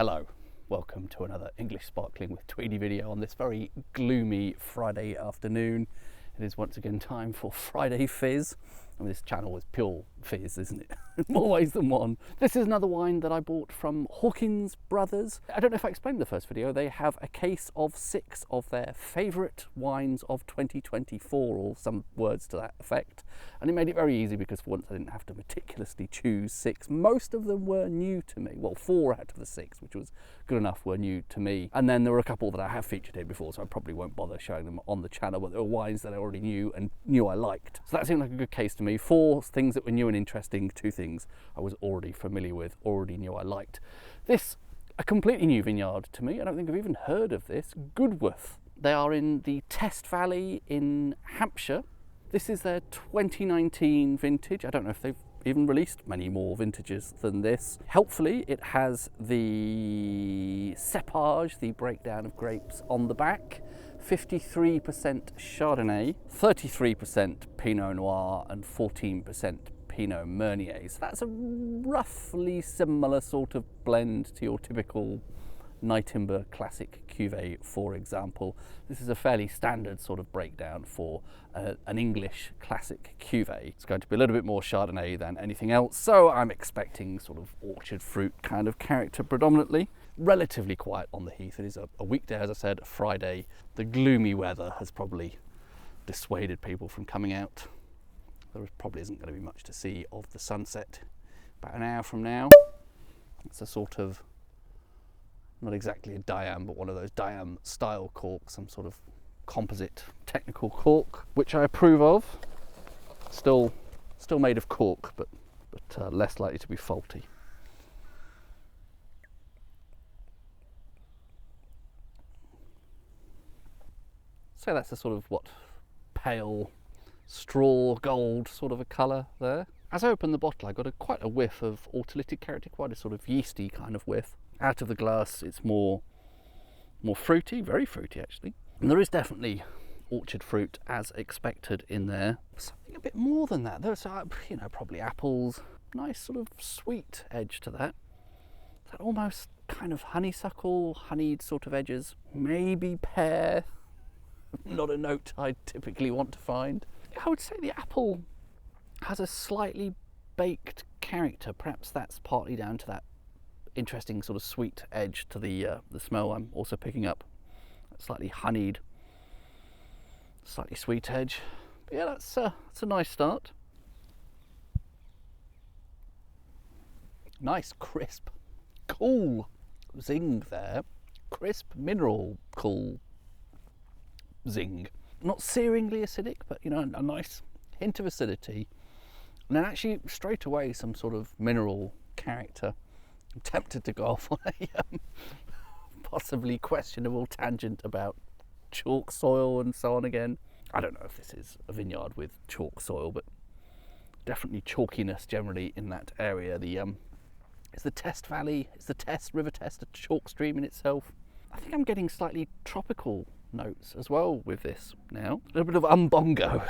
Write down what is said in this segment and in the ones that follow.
Hello, welcome to another English Sparkling with Tweedy video on this very gloomy Friday afternoon. It is once again time for Friday Fizz. I mean, this channel is pure fizz, isn't it? In more ways than one. This is another wine that I bought from Hawkins Brothers. I don't know if I explained in the first video, they have a case of 6 of their favourite wines of 2024, or some words to that effect. And it made it very easy because for once I didn't have to meticulously choose 6. Most of them were new to me. Well, 4 out of the 6, which was good enough, were new to me. And then there were a couple that I have featured here before, so I probably won't bother showing them on the channel, but there were wines that I already knew and knew I liked. So that seemed like a good case to me. 4 things that were new and interesting, 2 things I was already familiar with, already knew I liked. This, a completely new vineyard to me. I don't think I've even heard of this. Goodworth. They are in the Test Valley in Hampshire. This is their 2019 vintage. I don't know if they've even released many more vintages than this. Helpfully, it has the cepage, the breakdown of grapes on the back. 53% Chardonnay, 33% Pinot Noir and 14% Pinot Meunier. So that's a roughly similar sort of blend to your typical Nightimber Classic Cuvée, for example. This is a fairly standard sort of breakdown for an English Classic Cuvée. It's going to be a little bit more Chardonnay than anything else, so I'm expecting sort of orchard fruit kind of character predominantly. Relatively quiet on the heath. It is a weekday, as I said, a Friday. The gloomy weather has probably dissuaded people from coming out. There probably isn't going to be much to see of the sunset about an hour from now. It's a sort of, not exactly a Diam, but one of those Diam style corks, some sort of composite technical cork, which I approve of. Still made of cork, but less likely to be faulty. So that's a sort of pale straw gold sort of a colour there. As I opened the bottle, I got quite a whiff of autolytic character, quite a sort of yeasty kind of whiff. Out of the glass, it's more fruity, very fruity actually. And there is definitely orchard fruit as expected in there. Something a bit more than that. There's, probably apples. Nice sort of sweet edge to that. That almost kind of honeysuckle, honeyed sort of edges. Maybe pear. Not a note I typically want to find. I would say the apple has a slightly baked character. Perhaps that's partly down to that interesting sort of sweet edge to the smell I'm also picking up. That slightly honeyed, slightly sweet edge. But yeah, that's a nice start. Nice, crisp, cool zing there. Crisp, mineral, cool zing. Not searingly acidic, but a nice hint of acidity. And then actually straight away some sort of mineral character. I'm tempted to go off on a possibly questionable tangent about chalk soil and so on again. I don't know if this is a vineyard with chalk soil, but definitely chalkiness generally in that area. It's the Test Valley, it's the River Test, a chalk stream in itself. I think I'm getting slightly tropical notes as well with this now. A little bit of umbongo.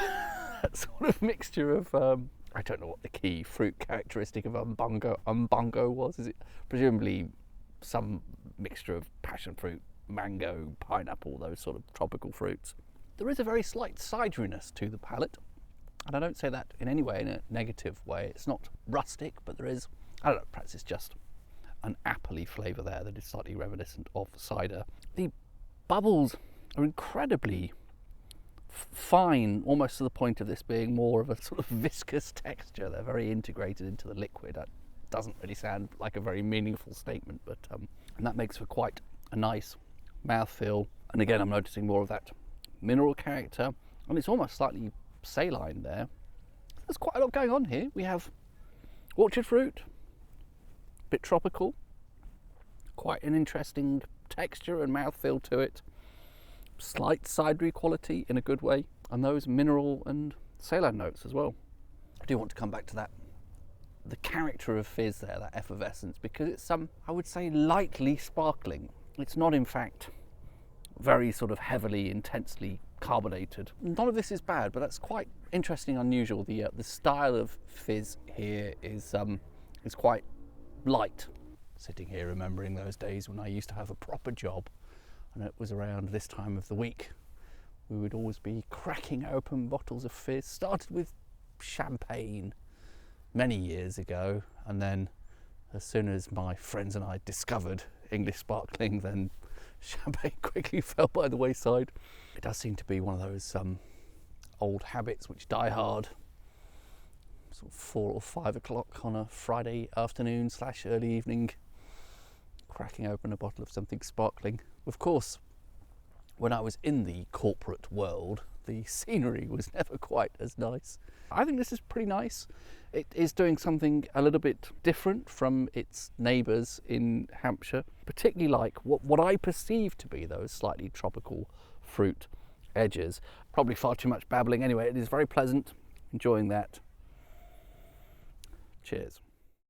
That sort of mixture of I don't know what the key fruit characteristic of umbongo was. Is it presumably some mixture of passion fruit, mango, pineapple, those sort of tropical fruits? There is a very slight cideriness to the palate, and I don't say that in any way in a negative way. It's not rustic, but there is, I don't know, perhaps it's just an appley flavour there that is slightly reminiscent of cider. The bubbles are incredibly fine, almost to the point of this being more of a sort of viscous texture. They're very integrated into the liquid. That doesn't really sound like a very meaningful statement, but and that makes for quite a nice mouthfeel. And again, I'm noticing more of that mineral character, and it's almost slightly saline there. There's quite a lot going on here. We have orchard fruit, a bit tropical, quite an interesting texture and mouthfeel to it. Slight cidery quality in a good way, and those mineral and saline notes as well. I do want to come back to that, the character of fizz there, that effervescence, because it's I would say lightly sparkling. It's not in fact very sort of heavily, intensely carbonated. None of this is bad, but that's quite interesting, unusual. The style of fizz here is quite light. Sitting here remembering those days when I used to have a proper job, and it was around this time of the week we would always be cracking open bottles of fizz. Started with champagne many years ago, and then as soon as my friends and I discovered English sparkling, then champagne quickly fell by the wayside. It does seem to be one of those old habits which die hard, sort of 4 or 5 o'clock on a Friday afternoon / early evening, cracking open a bottle of something sparkling. Of course, when I was in the corporate world, the scenery was never quite as nice. I think this is pretty nice. It is doing something a little bit different from its neighbours in Hampshire, particularly like what I perceive to be those slightly tropical fruit edges. Probably far too much babbling. Anyway, it is very pleasant. Enjoying that. Cheers.